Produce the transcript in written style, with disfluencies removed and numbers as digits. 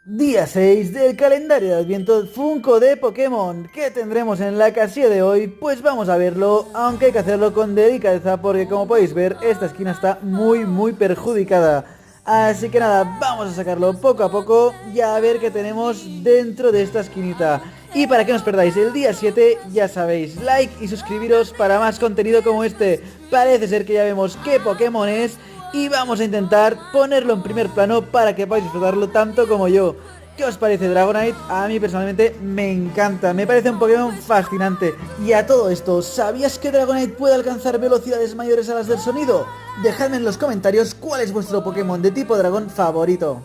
Día 6 del calendario de Adviento Funko de Pokémon. ¿Qué tendremos en la casilla de hoy? Pues vamos a verlo, aunque hay que hacerlo con delicadeza porque como podéis ver esta esquina está muy perjudicada. Así que nada, vamos a sacarlo poco a poco y a ver qué tenemos dentro de esta esquinita. Y para que no os perdáis el día 7, ya sabéis, like y suscribiros para más contenido como este. Parece ser que ya vemos qué Pokémon es y vamos a intentar ponerlo en primer plano para que podáis disfrutarlo tanto como yo. ¿Qué os parece Dragonite? A mí personalmente me encanta, me parece un Pokémon fascinante. Y a todo esto, ¿sabías que Dragonite puede alcanzar velocidades mayores a las del sonido? Dejadme en los comentarios cuál es vuestro Pokémon de tipo dragón favorito.